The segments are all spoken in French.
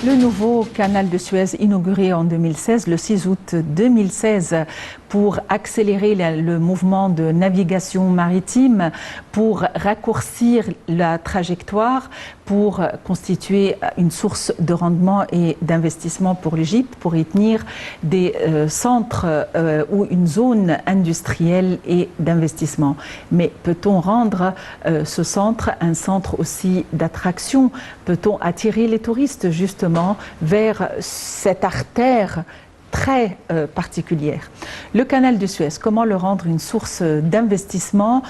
Le nouveau canal de Suez inauguré en 2016, le 6 août 2016, pour accélérer le mouvement de navigation maritime, pour raccourcir la trajectoire, pour constituer une source de rendement et d'investissement pour l'Égypte, pour y tenir des centres ou une zone industrielle et d'investissement. Mais peut-on rendre ce centre un centre aussi d'attraction? Peut-on attirer les touristes justement vers cette artère très particulière? Le canal de Suez, comment le rendre une source d'investissement,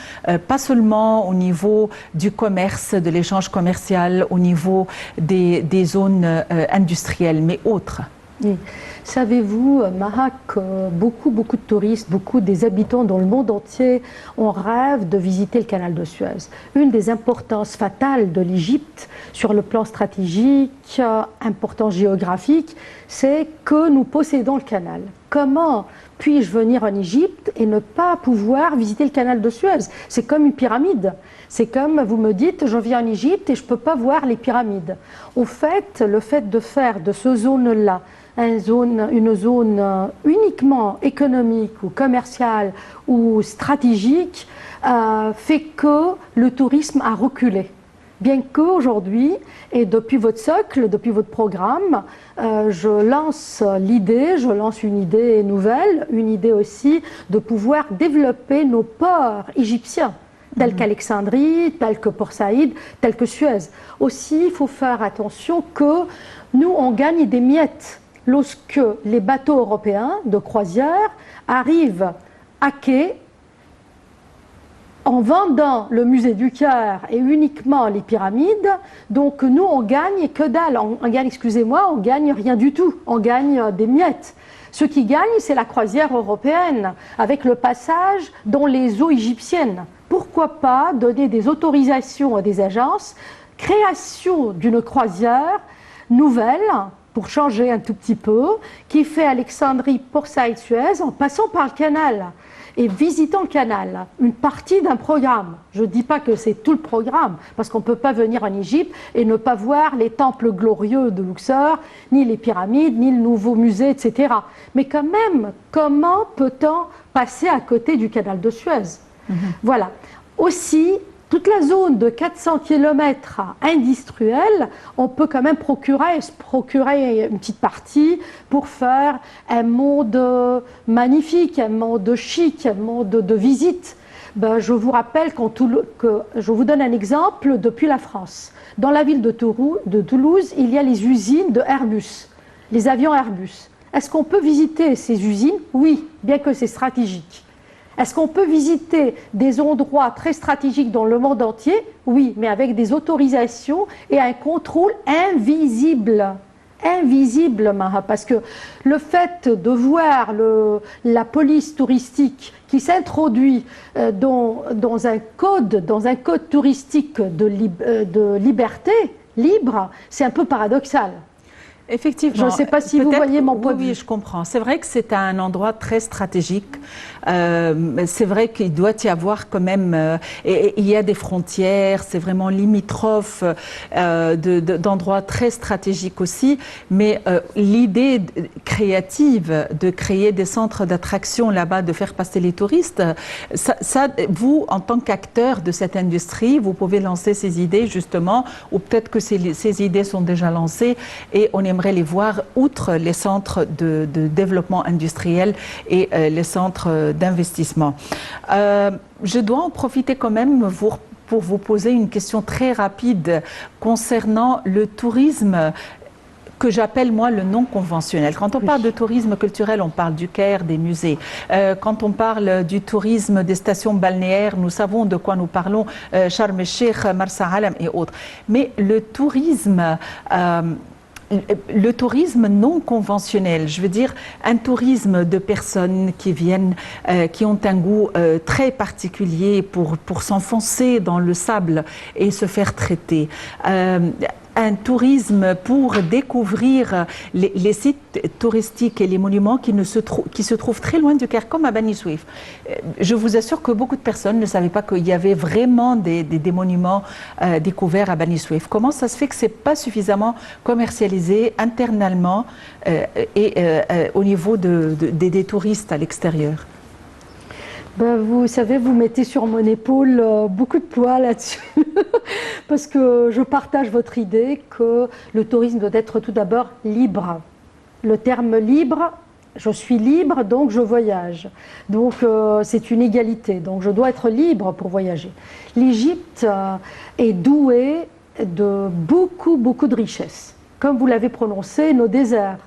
pas seulement au niveau du commerce, de l'échange commercial, au niveau des zones industrielles, mais autres? Oui. Savez-vous, Maha, que beaucoup de touristes, beaucoup des habitants dans le monde entier ont rêve de visiter le canal de Suez. Une des importances fatales de l'Égypte sur le plan stratégique, importance géographique, c'est que nous possédons le canal. Comment puis-je venir en Égypte et ne pas pouvoir visiter le canal de Suez? C'est comme une pyramide. C'est comme vous me dites, je viens en Égypte et je ne peux pas voir les pyramides. Au fait, le fait de faire de ce zone-là une zone uniquement économique ou commerciale ou stratégique fait que le tourisme a reculé. Bien qu'aujourd'hui, et depuis votre socle, depuis votre programme, je lance une idée nouvelle, une idée aussi de pouvoir développer nos ports égyptiens, tels qu'Alexandrie, tels que Port Saïd, tels que Suez. Aussi, il faut faire attention que nous, on gagne des miettes lorsque les bateaux européens de croisière arrivent à quai en vendant le musée du Caire et uniquement les pyramides. Donc nous, on gagne que dalle, on gagne rien du tout, on gagne des miettes. Ce qui gagne, c'est la croisière européenne, avec le passage dans les eaux égyptiennes. Pourquoi pas donner des autorisations à des agences, création d'une croisière nouvelle, pour changer un tout petit peu, qui fait Alexandrie, Port Saïd, Suez, en passant par le canal et visitant le canal, une partie d'un programme. Je ne dis pas que c'est tout le programme, parce qu'on ne peut pas venir en Égypte et ne pas voir les temples glorieux de Luxor, ni les pyramides, ni le nouveau musée, etc. Mais quand même, comment peut-on passer à côté du canal de Suez? Voilà. Aussi, toute la zone de 400 km industrielle, on peut quand même procurer une petite partie pour faire un monde magnifique, un monde chic, un monde de visite. Je vous rappelle que je vous donne un exemple depuis la France. Dans la ville de Toulouse, il y a les usines de Airbus, les avions Airbus. Est-ce qu'on peut visiter ces usines? Oui, bien que c'est stratégique. Est-ce qu'on peut visiter des endroits très stratégiques dans le monde entier? Oui, mais avec des autorisations et un contrôle invisible. Invisible, Maha, parce que le fait de voir la police touristique qui s'introduit dans un code touristique de liberté, libre, c'est un peu paradoxal. Effectivement. Je ne sais pas si vous voyez mon point de vue. Oui, je comprends. C'est vrai que c'est un endroit très stratégique. C'est vrai qu'il doit y avoir quand même... et il y a des frontières, c'est vraiment limitrophe d'endroits très stratégiques aussi. Mais l'idée créative de créer des centres d'attraction là-bas, de faire passer les touristes, vous, en tant qu'acteur de cette industrie, vous pouvez lancer ces idées justement, ou peut-être que ces idées sont déjà lancées et on aimerait les voir outre les centres de développement industriel et les centres d'investissement. Je dois en profiter quand même pour vous poser une question très rapide concernant le tourisme que j'appelle moi le non conventionnel. Quand on parle de tourisme culturel, on parle du Caire, des musées. Quand on parle du tourisme des stations balnéaires, nous savons de quoi nous parlons, Sharm el-Sheikh, Marsa Alam et autres. Mais le tourisme non conventionnel, je veux dire un tourisme de personnes qui viennent, qui ont un goût très particulier pour s'enfoncer dans le sable et se faire traiter. Un un tourisme pour découvrir les sites touristiques et les monuments qui se trouvent très loin du Caire, comme à Bani Souif. Je vous assure que beaucoup de personnes ne savaient pas qu'il y avait vraiment des monuments découverts à Bani Souif. Comment ça se fait que ce n'est pas suffisamment commercialisé internalement et au niveau des touristes à l'extérieur? Ben, vous savez, vous mettez sur mon épaule beaucoup de poids là-dessus, parce que je partage votre idée que le tourisme doit être tout d'abord libre. Le terme libre, je suis libre, donc je voyage. Donc c'est une égalité, donc je dois être libre pour voyager. L'Égypte est douée de beaucoup de richesses. Comme vous l'avez prononcé, nos déserts,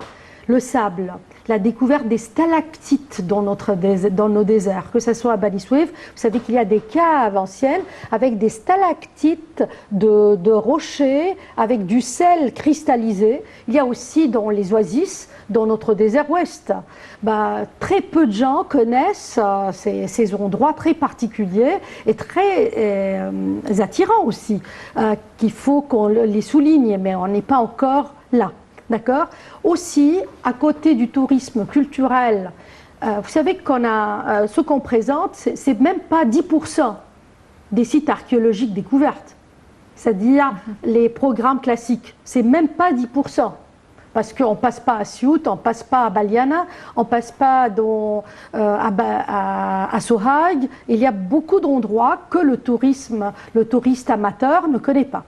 le sable, la découverte des stalactites dans nos déserts, que ce soit à Bani Souif. Vous savez qu'il y a des caves anciennes avec des stalactites de rochers, avec du sel cristallisé. Il y a aussi dans les oasis, dans notre désert ouest. Très peu de gens connaissent ces endroits très particuliers et très attirants aussi, qu'il faut qu'on les souligne, mais on n'est pas encore là. D'accord. Aussi, à côté du tourisme culturel, vous savez qu'on a ce qu'on présente, c'est même pas 10% des sites archéologiques découverts. C'est-à-dire les programmes classiques, c'est même pas 10%. Parce qu'on ne passe pas à Siout, on ne passe pas à Baliana, on ne passe pas à Sohag. Il y a beaucoup d'endroits que le touriste amateur ne connaît pas.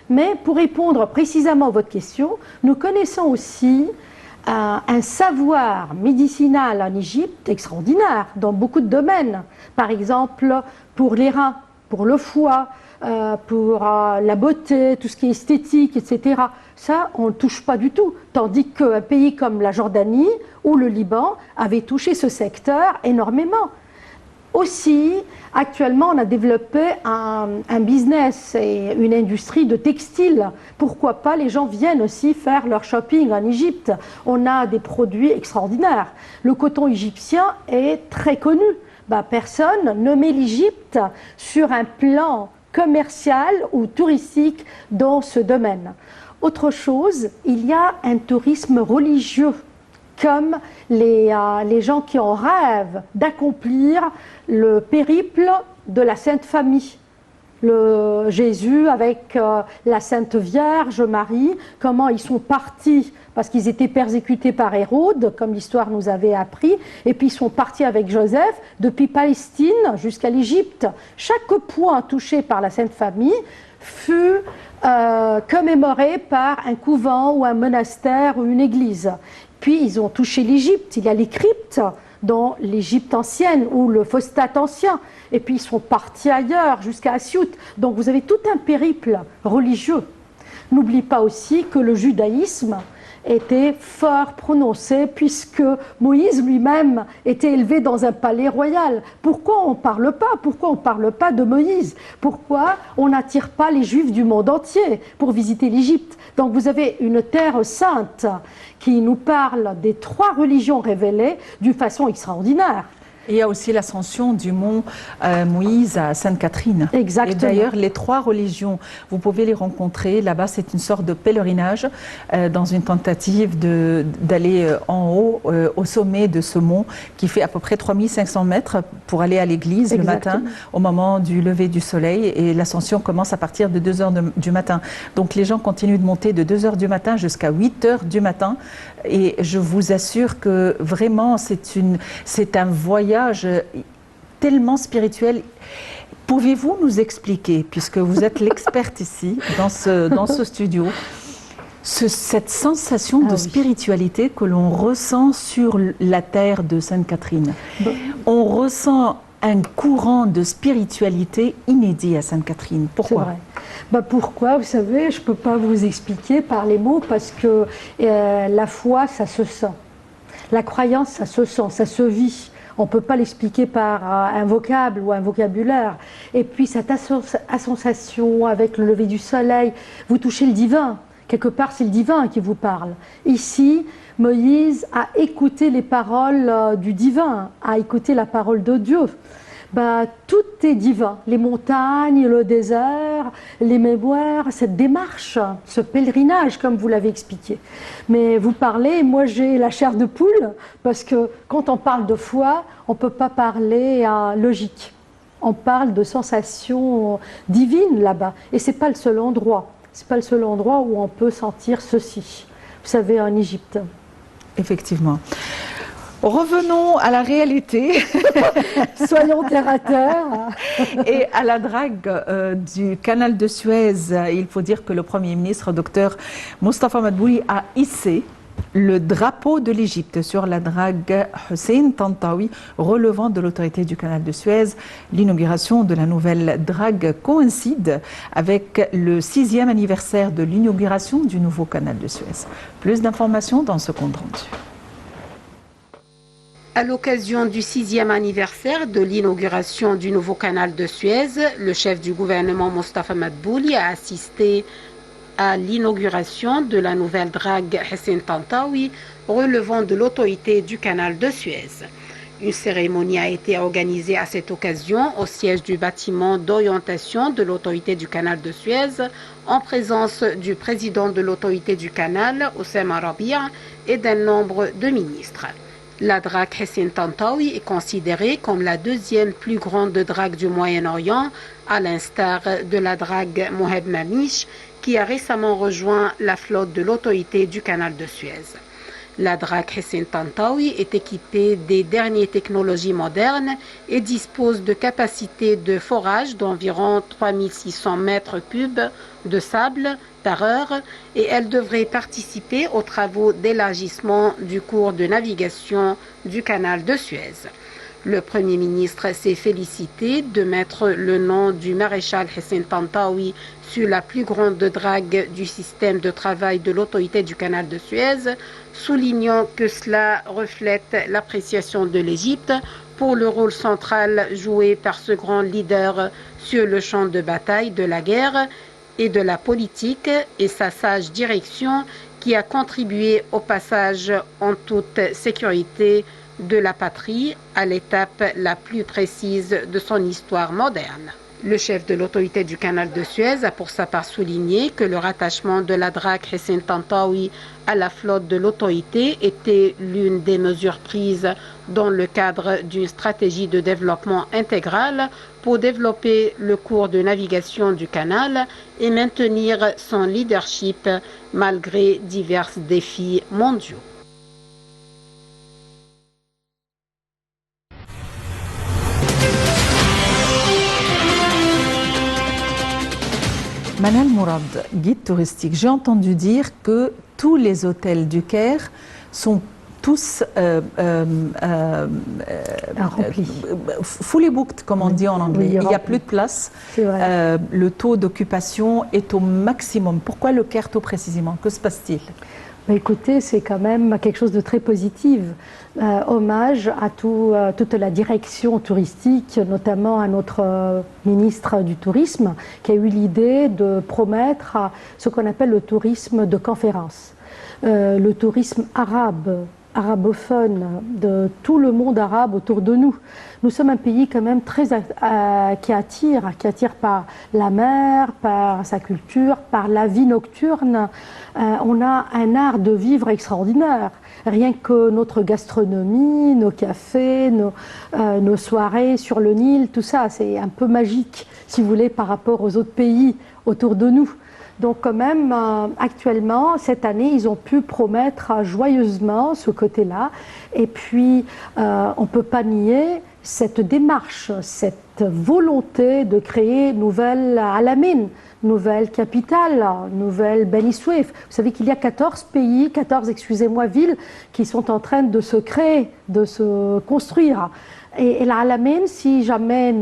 Mais pour répondre précisément à votre question, nous connaissons aussi un savoir médicinal en Égypte extraordinaire dans beaucoup de domaines. Par exemple, pour les reins, pour le foie, pour la beauté, tout ce qui est esthétique, etc. Ça, on ne touche pas du tout. Tandis qu'un pays comme la Jordanie ou le Liban avait touché ce secteur énormément. Aussi, actuellement, on a développé un business et une industrie de textile. Pourquoi pas, les gens viennent aussi faire leur shopping en Égypte. On a des produits extraordinaires. Le coton égyptien est très connu. Personne ne met l'Égypte sur un plan commercial ou touristique dans ce domaine. Autre chose, il y a un tourisme religieux, comme les gens qui en rêvent d'accomplir le périple de la Sainte Famille. Jésus avec la Sainte Vierge Marie, comment ils sont partis parce qu'ils étaient persécutés par Hérode, comme l'histoire nous avait appris, et puis ils sont partis avec Joseph depuis Palestine jusqu'à l'Égypte. Chaque point touché par la Sainte Famille fut commémoré par un couvent ou un monastère ou une église. Puis ils ont touché l'Égypte, il y a les cryptes dans l'Égypte ancienne ou le Phostat ancien, et puis ils sont partis ailleurs jusqu'à Assiout. Donc vous avez tout un périple religieux. N'oublie pas aussi que le judaïsme était fort prononcé puisque Moïse lui-même était élevé dans un palais royal. Pourquoi on ne parle pas? Pourquoi on ne parle pas de Moïse? Pourquoi on n'attire pas les Juifs du monde entier pour visiter l'Égypte? Donc vous avez une terre sainte qui nous parle des trois religions révélées d'une façon extraordinaire. Et il y a aussi l'ascension du mont Moïse à Sainte-Catherine. Exactement. Et d'ailleurs, les trois religions, vous pouvez les rencontrer. Là-bas, c'est une sorte de pèlerinage dans une tentative d'aller en haut, au sommet de ce mont, qui fait à peu près 3500 mètres pour aller à l'église le matin, au moment du lever du soleil. Et l'ascension commence à partir de 2 heures du matin. Donc les gens continuent de monter de 2 heures du matin jusqu'à 8 heures du matin. Et je vous assure que vraiment, c'est un voyage tellement spirituel. Pouvez-vous nous expliquer, puisque vous êtes l'experte ici, dans ce studio, cette sensation de spiritualité que l'on ressent sur la terre de Sainte-Catherine? On ressent un courant de spiritualité inédit à Sainte-Catherine. Pourquoi? C'est vrai. Pourquoi? Vous savez, je ne peux pas vous expliquer par les mots, parce que la foi, ça se sent. La croyance, ça se sent, ça se vit. On ne peut pas l'expliquer par un vocable ou un vocabulaire. Et puis cette association avec le lever du soleil, vous touchez le divin. Quelque part, c'est le divin qui vous parle. Ici, Moïse a écouté les paroles du divin, a écouté la parole de Dieu. tout est divin. Les montagnes, le désert, les mémoires, cette démarche, ce pèlerinage, comme vous l'avez expliqué. Mais vous parlez, moi j'ai la chair de poule, parce que quand on parle de foi, on ne peut pas parler à logique. On parle de sensations divines là-bas. Et ce n'est pas le seul endroit. Ce n'est pas le seul endroit où on peut sentir ceci. Vous savez, en Égypte. Effectivement. Revenons à la réalité. Soyons terre à terre. Et à la drague du canal de Suez, il faut dire que le Premier ministre, Dr Mostafa Madbouli, a hissé le drapeau de l'Égypte sur la drague Hussein Tantawi relevant de l'autorité du canal de Suez. L'inauguration de la nouvelle drague coïncide avec le 6e anniversaire de l'inauguration du nouveau canal de Suez. Plus d'informations dans ce compte rendu. À l'occasion du 6e anniversaire de l'inauguration du nouveau canal de Suez, le chef du gouvernement Mostafa Madbouli a assisté à l'inauguration de la nouvelle drague Hussein Tantawi relevant de l'autorité du canal de Suez. Une cérémonie a été organisée à cette occasion au siège du bâtiment d'orientation de l'autorité du canal de Suez en présence du président de l'autorité du canal, Oussama Rabia, et d'un nombre de ministres. La drague Hussein Tantawi est considérée comme la deuxième plus grande drague du Moyen-Orient, à l'instar de la drague Mohed Mamish, qui a récemment rejoint la flotte de l'autorité du canal de Suez. La drague Hussein Tantawi est équipée des dernières technologies modernes et dispose de capacités de forage d'environ 3600 mètres cubes de sable par heure et elle devrait participer aux travaux d'élargissement du cours de navigation du canal de Suez. Le Premier ministre s'est félicité de mettre le nom du maréchal Hussein Tantawi sur la plus grande drague du système de travail de l'autorité du canal de Suez, soulignant que cela reflète l'appréciation de l'Égypte pour le rôle central joué par ce grand leader sur le champ de bataille de la guerre et de la politique et sa sage direction qui a contribué au passage en toute sécurité de la patrie à l'étape la plus précise de son histoire moderne. Le chef de l'autorité du canal de Suez a pour sa part souligné que le rattachement de la drague Hussein Tantawi à la flotte de l'autorité était l'une des mesures prises dans le cadre d'une stratégie de développement intégral pour développer le cours de navigation du canal et maintenir son leadership malgré divers défis mondiaux. Manal Mourad, guide touristique, j'ai entendu dire que tous les hôtels du Caire sont tous remplis. Fully booked, comme on dit en anglais. Oui, il n'y a plus de place. Le taux d'occupation est au maximum. Pourquoi le Caire tout précisément? Que se passe-t-il? Écoutez, c'est quand même quelque chose de très positif. Hommage à toute la direction touristique, notamment à notre ministre du Tourisme, qui a eu l'idée de promettre ce qu'on appelle le tourisme de conférence. Le tourisme arabophone, de tout le monde arabe autour de nous. Nous sommes un pays quand même qui attire par la mer, par sa culture, par la vie nocturne. On a un art de vivre extraordinaire. Rien que notre gastronomie, nos cafés, nos soirées sur le Nil, tout ça, c'est un peu magique, si vous voulez, par rapport aux autres pays autour de nous. Donc quand même, actuellement, cette année, ils ont pu promettre joyeusement ce côté-là. Et puis, on ne peut pas nier cette démarche, cette volonté de créer une nouvelle Al-Amin, nouvelle capitale, nouvelle Beni Suef. Vous savez qu'il y a 14 villes qui sont en train de se créer, de se construire. Et l'Al-Amin, si jamais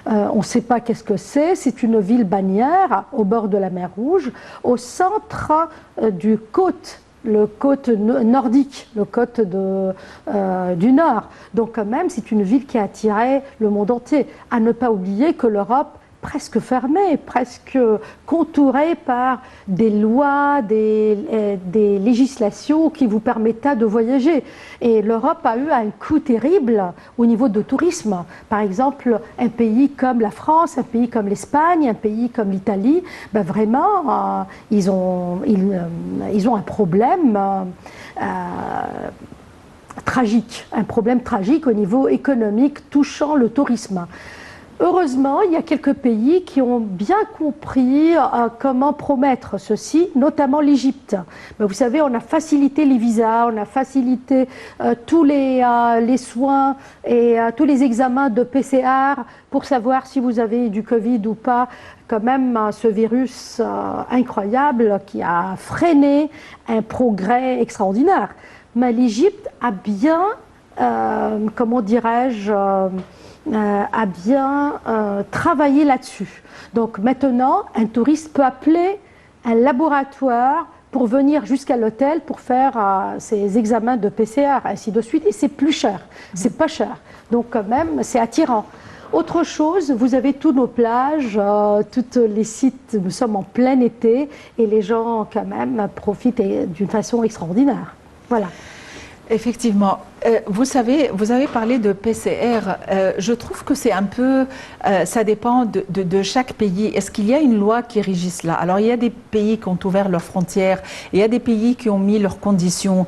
on ne sait pas qu'est-ce que c'est une ville bannière au bord de la mer Rouge, au centre du côte, le côte nordique, le côte du Nord. Donc quand même, c'est une ville qui a attiré le monde entier. À ne pas oublier que l'Europe presque fermé, presque contouré par des lois, des législations qui vous permettaient de voyager. Et l'Europe a eu un coup terrible au niveau du tourisme. Par exemple, un pays comme la France, un pays comme l'Espagne, un pays comme l'Italie, ben vraiment, ils ont un problème tragique, un problème tragique au niveau économique touchant le tourisme. Heureusement, il y a quelques pays qui ont bien compris comment promettre ceci, notamment l'Égypte. Vous savez, on a facilité les visas, on a facilité tous les soins et tous les examens de PCR pour savoir si vous avez du Covid ou pas. Quand même, ce virus incroyable qui a freiné un progrès extraordinaire. Mais l'Égypte a bien, comment dirais-je, a bien travaillé là-dessus. Donc maintenant, un touriste peut appeler un laboratoire pour venir jusqu'à l'hôtel pour faire ses examens de PCR, ainsi de suite, et c'est plus cher, c'est pas cher. Donc quand même, c'est attirant. Autre chose, vous avez tous nos plages, tous les sites, nous sommes en plein été, et les gens quand même profitent d'une façon extraordinaire. Voilà. Effectivement. Vous savez, vous avez parlé de PCR. Je trouve que c'est un peu, ça dépend de chaque pays. Est-ce qu'il y a une loi qui régit cela? Alors, il y a des pays qui ont ouvert leurs frontières. Il y a des pays qui ont mis leurs conditions.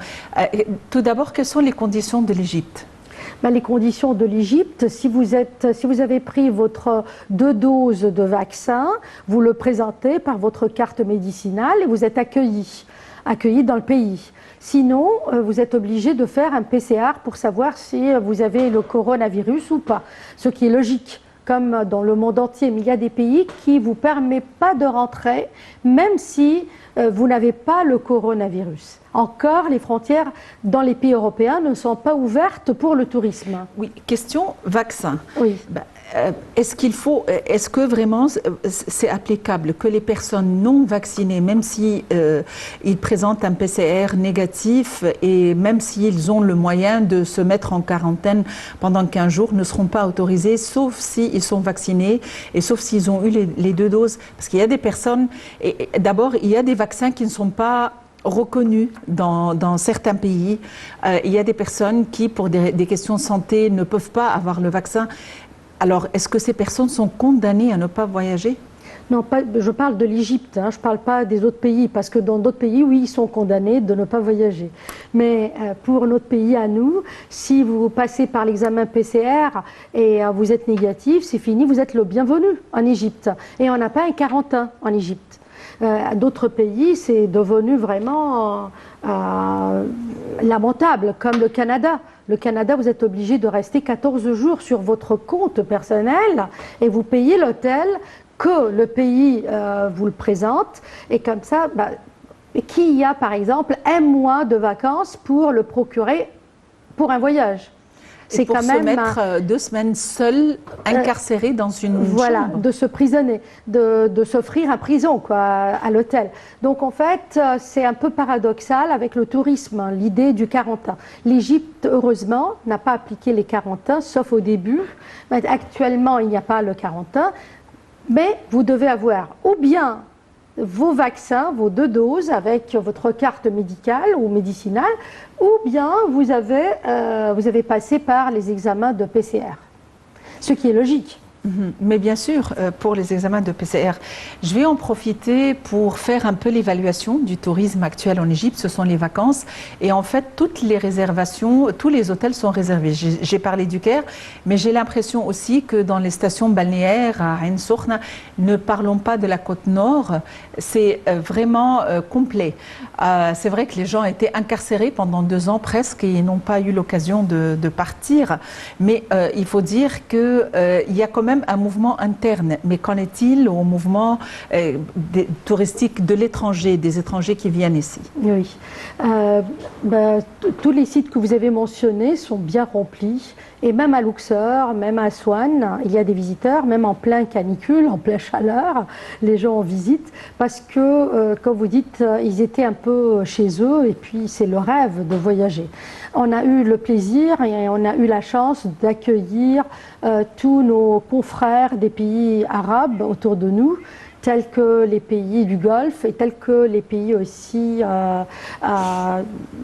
Tout d'abord, quelles sont les conditions de l'Égypte? Les conditions de l'Égypte, si vous avez pris votre 2 doses de vaccin, vous le présentez par votre carte médicinale et vous êtes accueilli dans le pays. Sinon, vous êtes obligé de faire un PCR pour savoir si vous avez le coronavirus ou pas, ce qui est logique, comme dans le monde entier. Mais il y a des pays qui ne vous permettent pas de rentrer, même si vous n'avez pas le coronavirus. Encore, les frontières dans les pays européens ne sont pas ouvertes pour le tourisme. Oui, question vaccin. Oui. Est-ce que vraiment c'est applicable que les personnes non vaccinées, même si ils présentent un PCR négatif et même s'ils ont le moyen de se mettre en quarantaine pendant 15 jours, ne seront pas autorisés, sauf s'ils sont vaccinés et sauf s'ils ont eu les 2 doses? Parce qu'il y a des personnes, et d'abord, il y a des vaccins qui ne sont pas reconnus dans certains pays. Il y a des personnes qui, pour des questions de santé, ne peuvent pas avoir le vaccin. Alors, est-ce que ces personnes sont condamnées à ne pas voyager? Non, je parle de l'Égypte, je ne parle pas des autres pays, parce que dans d'autres pays, oui, ils sont condamnés de ne pas voyager. Mais pour notre pays à nous, si vous passez par l'examen PCR et vous êtes négatif, c'est fini, vous êtes le bienvenu en Égypte. Et on n'a pas un quarantaine en Égypte. D'autres pays, c'est devenu vraiment lamentable, comme le Canada. Le Canada, vous êtes obligé de rester 14 jours sur votre compte personnel et vous payez l'hôtel que le pays vous le présente. Et comme ça, qui y a par exemple 1 mois de vacances pour le procurer pour un voyage? C'est quand même se mettre 2 semaines seul, incarcéré dans une chambre. De se prisonner, de s'offrir à prison à l'hôtel. Donc en fait, c'est un peu paradoxal avec le tourisme, l'idée du quarantaine. L'Égypte, heureusement, n'a pas appliqué les quarantaines, sauf au début. Mais actuellement, il n'y a pas le quarantaine. Mais vous devez avoir ou bien vos vaccins, vos 2 doses avec votre carte médicale ou médicinale, ou bien vous avez passé par les examens de PCR, ce qui est logique. Mais bien sûr, pour les examens de PCR, je vais en profiter pour faire un peu l'évaluation du tourisme actuel en Égypte. Ce sont les vacances et en fait, toutes les réservations, tous les hôtels sont réservés. J'ai parlé du Caire, mais j'ai l'impression aussi que dans les stations balnéaires à Ain Sokhna, ne parlons pas de la côte nord, c'est vraiment complet. C'est vrai que les gens étaient incarcérés pendant 2 ans presque et n'ont pas eu l'occasion de partir. Mais il faut dire qu'il y a quand même un mouvement interne. Mais qu'en est-il au mouvement touristique de l'étranger, des étrangers qui viennent ici? Oui. Tous les sites que vous avez mentionnés sont bien remplis. Et même à Luxor, même à Aswan, il y a des visiteurs, même en plein canicule, en pleine chaleur, les gens en visitent parce que, comme vous dites, ils étaient un peu chez eux et puis c'est le rêve de voyager. On a eu le plaisir et on a eu la chance d'accueillir tous nos confrères frères des pays arabes autour de nous, tels que les pays du Golfe et tels que les pays aussi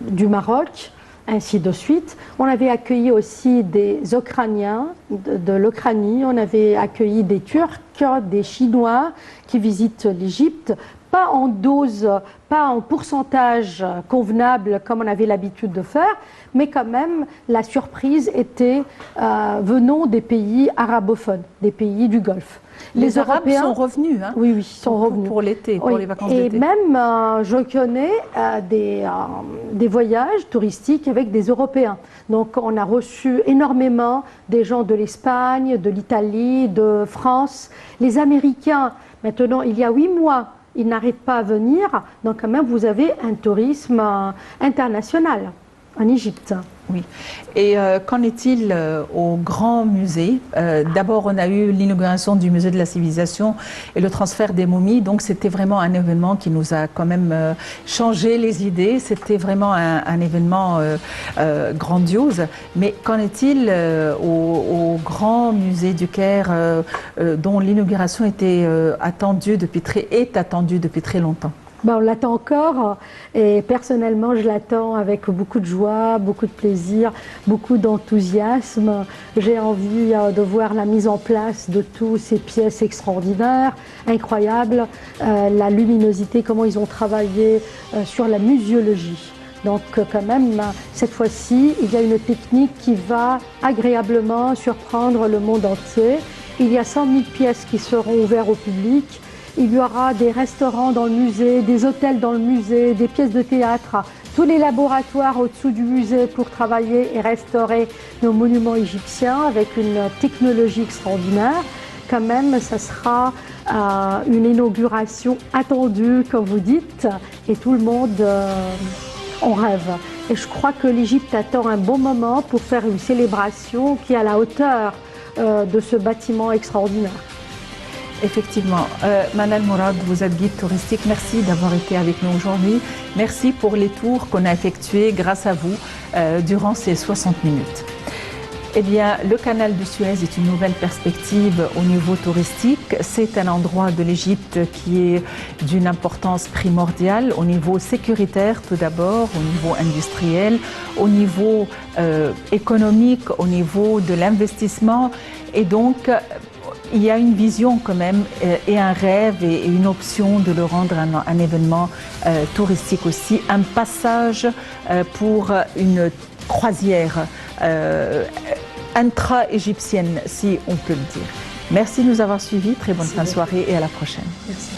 du Maroc, ainsi de suite. On avait accueilli aussi des Ukrainiens de l'Ukraine, on avait accueilli des Turcs, des Chinois qui visitent l'Égypte, pas en dose, pas en pourcentage convenable comme on avait l'habitude de faire, mais quand même la surprise était venant des pays arabophones, des pays du Golfe. Les Arabes sont revenus, hein, oui, ils sont revenus pour l'été, pour les vacances d'été. Et même, je connais des voyages touristiques avec des Européens. Donc, on a reçu énormément des gens de l'Espagne, de l'Italie, de France. Les Américains, maintenant, il y a 8 mois, ils n'arrêtent pas à venir. Donc, quand même, vous avez un tourisme international en Égypte. Oui. Et qu'en est-il au grand musée? D'abord, on a eu l'inauguration du musée de la civilisation et le transfert des momies. Donc, c'était vraiment un événement qui nous a quand même changé les idées. C'était vraiment un événement grandiose. Mais qu'en est-il au grand musée du Caire dont l'inauguration était attendue depuis très longtemps? Ben, on l'attend encore et personnellement je l'attends avec beaucoup de joie, beaucoup de plaisir, beaucoup d'enthousiasme. J'ai envie de voir la mise en place de toutes ces pièces extraordinaires, incroyables, la luminosité, comment ils ont travaillé sur la muséologie. Donc quand même, cette fois-ci, il y a une technique qui va agréablement surprendre le monde entier. Il y a 100 000 pièces qui seront ouvertes au public. Il y aura des restaurants dans le musée, des hôtels dans le musée, des pièces de théâtre, tous les laboratoires au-dessous du musée pour travailler et restaurer nos monuments égyptiens avec une technologie extraordinaire. Quand même, ça sera une inauguration attendue, comme vous dites, et tout le monde en rêve. Et je crois que l'Égypte attend un bon moment pour faire une célébration qui est à la hauteur de ce bâtiment extraordinaire. Effectivement. Manal Mourad, vous êtes guide touristique. Merci d'avoir été avec nous aujourd'hui. Merci pour les tours qu'on a effectués grâce à vous durant ces 60 minutes. Eh bien, le canal de Suez est une nouvelle perspective au niveau touristique. C'est un endroit de l'Égypte qui est d'une importance primordiale au niveau sécuritaire tout d'abord, au niveau industriel, au niveau économique, au niveau de l'investissement. Et donc, il y a une vision quand même et un rêve et une option de le rendre un événement touristique aussi, un passage pour une croisière intra-égyptienne, si on peut le dire. Merci de nous avoir suivis, très bonne fin de soirée et à la prochaine. Merci.